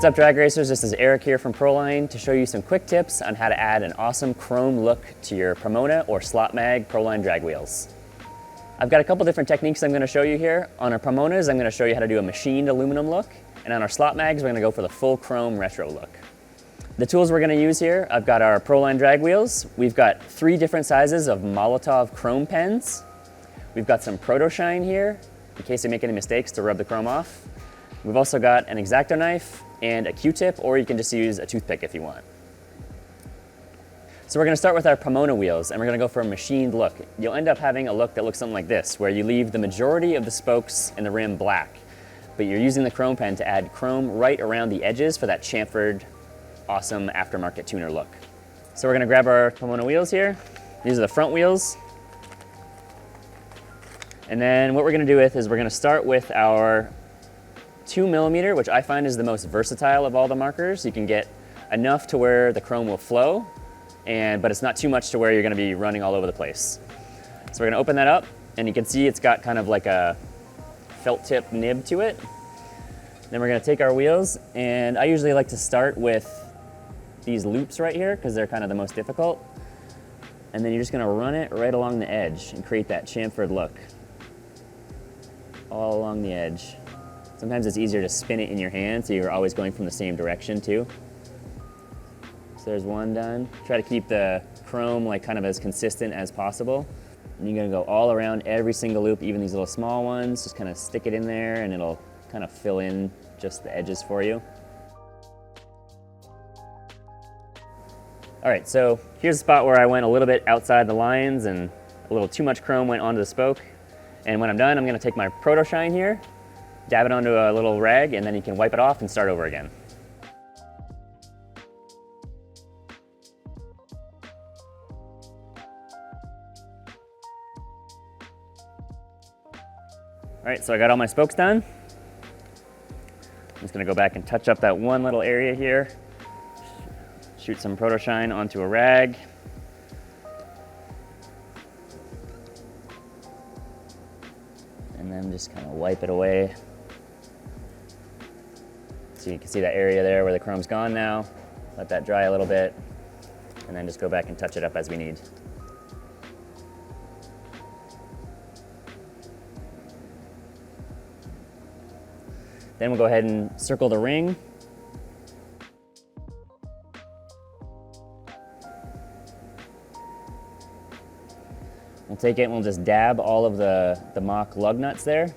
What's up, drag racers? This is Eric here from ProLine to show you some quick tips on how to add an awesome chrome look to your Pomona or slot mag ProLine drag wheels. I've got a couple different techniques I'm going to show you here. On our Pomonas, I'm going to show you how to do a machined aluminum look, and on our slot mags, we're going to go for the full chrome retro look. The tools we're going to use here, I've got our ProLine drag wheels. We've got 3 different sizes of Molotov chrome pens. We've got some PROTOshine here, in case you make any mistakes to rub the chrome off. We've also got an X-Acto knife and a Q-tip, or you can just use a toothpick if you want. So we're going to start with our Pomona wheels, and we're going to go for a machined look. You'll end up having a look that looks something like this, where you leave the majority of the spokes and the rim black, but you're using the chrome pen to add chrome right around the edges for that chamfered, awesome aftermarket tuner look. So we're going to grab our Pomona wheels here. These are the front wheels. And then what we're going to do is we're going to start with our 2mm, which I find is the most versatile of all the markers. You can get enough to where the chrome will flow, but it's not too much to where you're going to be running all over the place. So we're going to open that up, and you can see it's got kind of like a felt tip nib to it. Then we're going to take our wheels, and I usually like to start with these loops right here because they're kind of the most difficult. And then you're just going to run it right along the edge and create that chamfered look all along the edge. Sometimes it's easier to spin it in your hand, so you're always going from the same direction too. So there's one done. Try to keep the chrome like kind of as consistent as possible. And you're gonna go all around every single loop, even these little small ones. Just kind of stick it in there and it'll kind of fill in just the edges for you. All right, so here's a spot where I went a little bit outside the lines and a little too much chrome went onto the spoke. And when I'm done, I'm gonna take my PROTOshine here, dab it onto a little rag, and then you can wipe it off and start over again. All right, so I got all my spokes done. I'm just gonna go back and touch up that one little area here. Shoot some PROTOshine onto a rag. And then just kind of wipe it away. So you can see that area there where the chrome's gone now. Let that dry a little bit, and then just go back and touch it up as we need. Then we'll go ahead and circle the ring. We'll take it and we'll just dab all of the mock lug nuts there.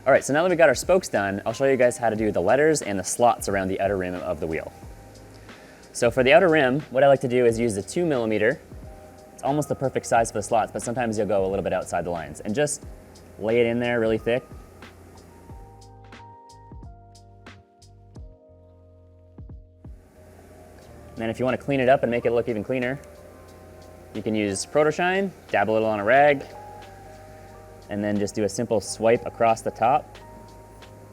All right, so now that we got our spokes done, I'll show you guys how to do the letters and the slots around the outer rim of the wheel. So for the outer rim, what I like to do is use the 2mm. It's almost the perfect size for the slots, but sometimes you'll go a little bit outside the lines. And just lay it in there really thick. And then if you want to clean it up and make it look even cleaner, you can use PROTOshine, dab a little on a rag, and then just do a simple swipe across the top,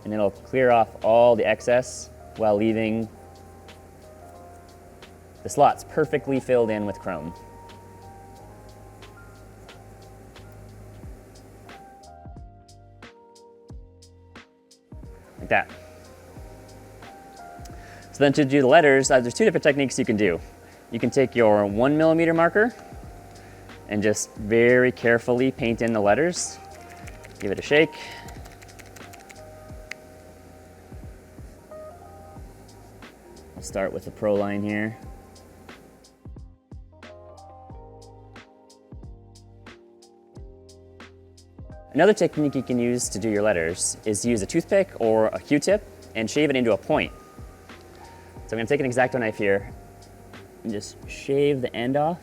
and it'll clear off all the excess while leaving the slots perfectly filled in with chrome. Like that. So then to do the letters, there's 2 different techniques you can do. You can take your 1mm marker and just very carefully paint in the letters. Give it a shake. I'll start with the ProLine here. Another technique you can use to do your letters is to use a toothpick or a Q-tip and shave it into a point. So I'm going to take an X-Acto knife here and just shave the end off.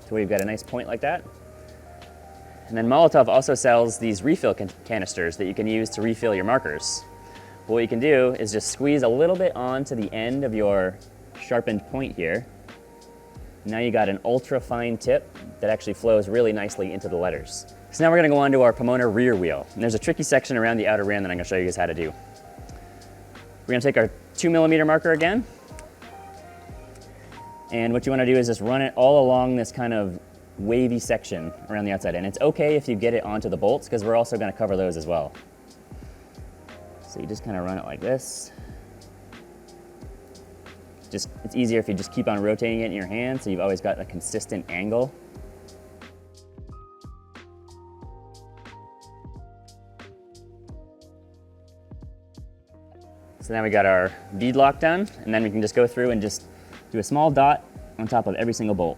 To where you've got a nice point like that. And then Molotov also sells these refill canisters that you can use to refill your markers. What you can do is just squeeze a little bit onto the end of your sharpened point here. Now you got an ultra fine tip that actually flows really nicely into the letters. So now we're gonna go on to our Pomona rear wheel. And there's a tricky section around the outer rim that I'm gonna show you guys how to do. We're gonna take our 2mm marker again. And what you wanna do is just run it all along this kind of wavy section around the outside. And it's okay if you get it onto the bolts, because we're also gonna cover those as well. So you just kind of run it like this. It's easier if you just keep on rotating it in your hand, so you've always got a consistent angle. So now we got our bead lock done, and then we can just go through and just do a small dot on top of every single bolt.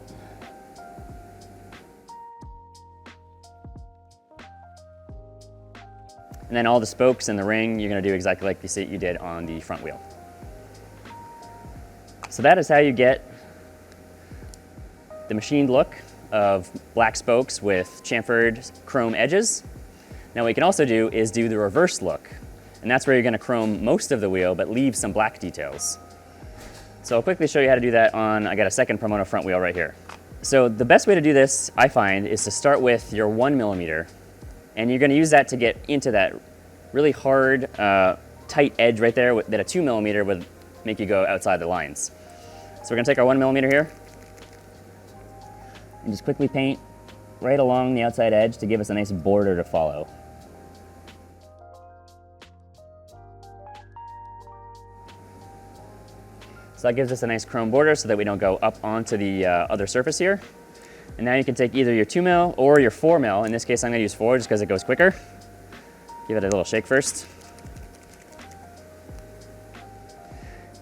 And then all the spokes and the ring, you're gonna do exactly like you did on the front wheel. So that is how you get the machined look of black spokes with chamfered chrome edges. Now what you can also do is do the reverse look. And that's where you're gonna chrome most of the wheel, but leave some black details. So I'll quickly show you how to do that on, I got a second Pomona front wheel right here. So the best way to do this, I find, is to start with your 1mm, and you're gonna use that to get into that really hard, tight edge right there that a 2mm would make you go outside the lines. So we're gonna take our 1mm here and just quickly paint right along the outside edge to give us a nice border to follow. So that gives us a nice chrome border so that we don't go up onto the other surface here. And now you can take either your 2mm or your 4mm. In this case, I'm gonna use 4 just because it goes quicker. Give it a little shake first.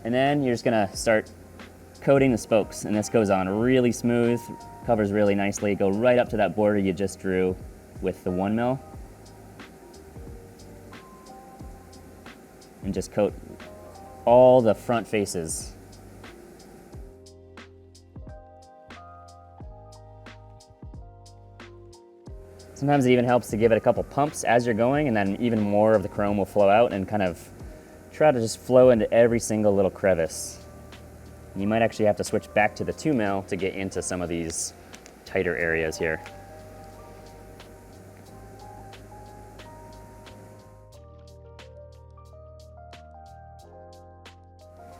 And then you're just gonna start coating the spokes, and this goes on really smooth, covers really nicely. Go right up to that border you just drew with the 1mm. And just coat all the front faces. Sometimes it even helps to give it a couple pumps as you're going, and then even more of the chrome will flow out and kind of try to just flow into every single little crevice. You might actually have to switch back to the 2mm to get into some of these tighter areas here.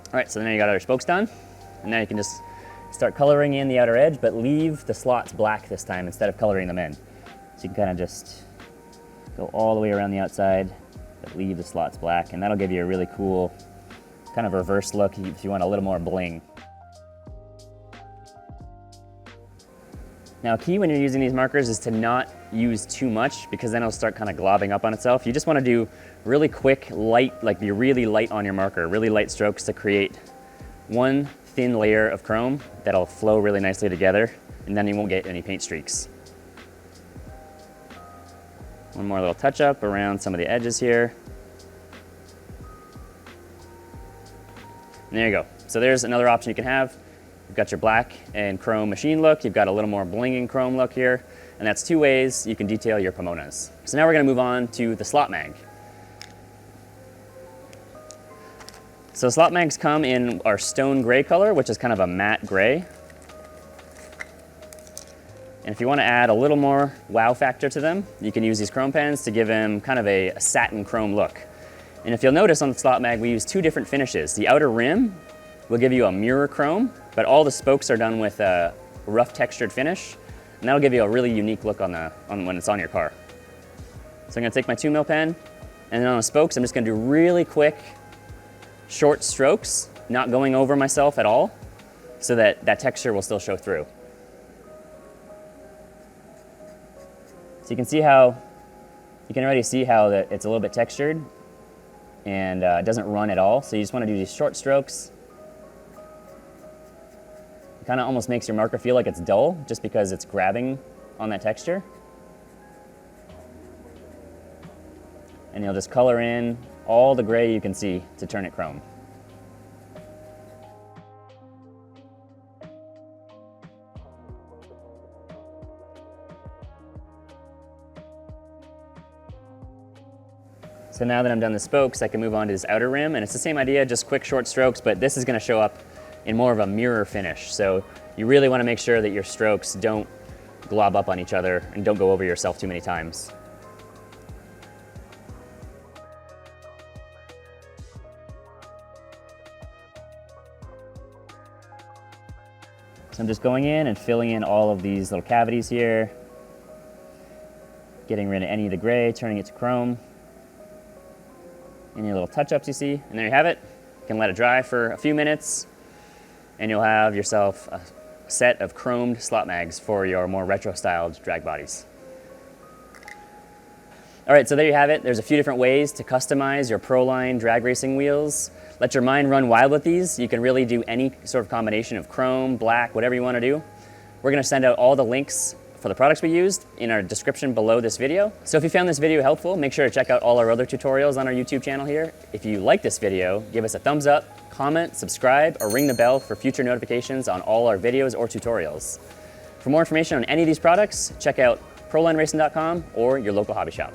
All right, so now you got our spokes done, and now you can just start coloring in the outer edge, but leave the slots black this time instead of coloring them in. So you can kind of just go all the way around the outside, but leave the slots black, and that'll give you a really cool kind of reverse look if you want a little more bling. Now, key when you're using these markers is to not use too much, because then it'll start kind of globbing up on itself. You just want to do really quick, light, like be really light on your marker, really light strokes to create one thin layer of chrome that'll flow really nicely together, and then you won't get any paint streaks. One more little touch up around some of the edges here. And there you go. So there's another option you can have. You've got your black and chrome machine look. You've got a little more blinging chrome look here. And that's 2 ways you can detail your Pomonas. So now we're gonna move on to the slot mag. So slot mags come in our stone gray color, which is kind of a matte gray. And if you want to add a little more wow factor to them, you can use these chrome pens to give them kind of a satin chrome look. And if you'll notice on the slot mag, we use 2 different finishes. The outer rim will give you a mirror chrome, but all the spokes are done with a rough textured finish, and that'll give you a really unique look on when it's on your car. So I'm gonna take my 2mm pen, and then on the spokes, I'm just gonna do really quick, short strokes, not going over myself at all, so that that texture will still show through. So you can see how, you can already see how that it's a little bit textured and it doesn't run at all. So you just want to do these short strokes. It kind of almost makes your marker feel like it's dull just because it's grabbing on that texture. And you'll just color in all the gray you can see to turn it chrome. So now that I'm done the spokes, I can move on to this outer rim, and it's the same idea, just quick short strokes, but this is gonna show up in more of a mirror finish. So you really wanna make sure that your strokes don't glob up on each other and don't go over yourself too many times. So I'm just going in and filling in all of these little cavities here, getting rid of any of the gray, turning it to chrome. Any little touch-ups you see, and there you have it. You can let it dry for a few minutes, and you'll have yourself a set of chromed slot mags for your more retro-styled drag bodies. All right, so there you have it. There's a few different ways to customize your PROline drag racing wheels. Let your mind run wild with these. You can really do any sort of combination of chrome, black, whatever you want to do. We're going to send out all the links for the products we used in our description below this video. So if you found this video helpful, make sure to check out all our other tutorials on our YouTube channel here. If you like this video, give us a thumbs up, comment, subscribe, or ring the bell for future notifications on all our videos or tutorials. For more information on any of these products, check out ProLineRacing.com or your local hobby shop.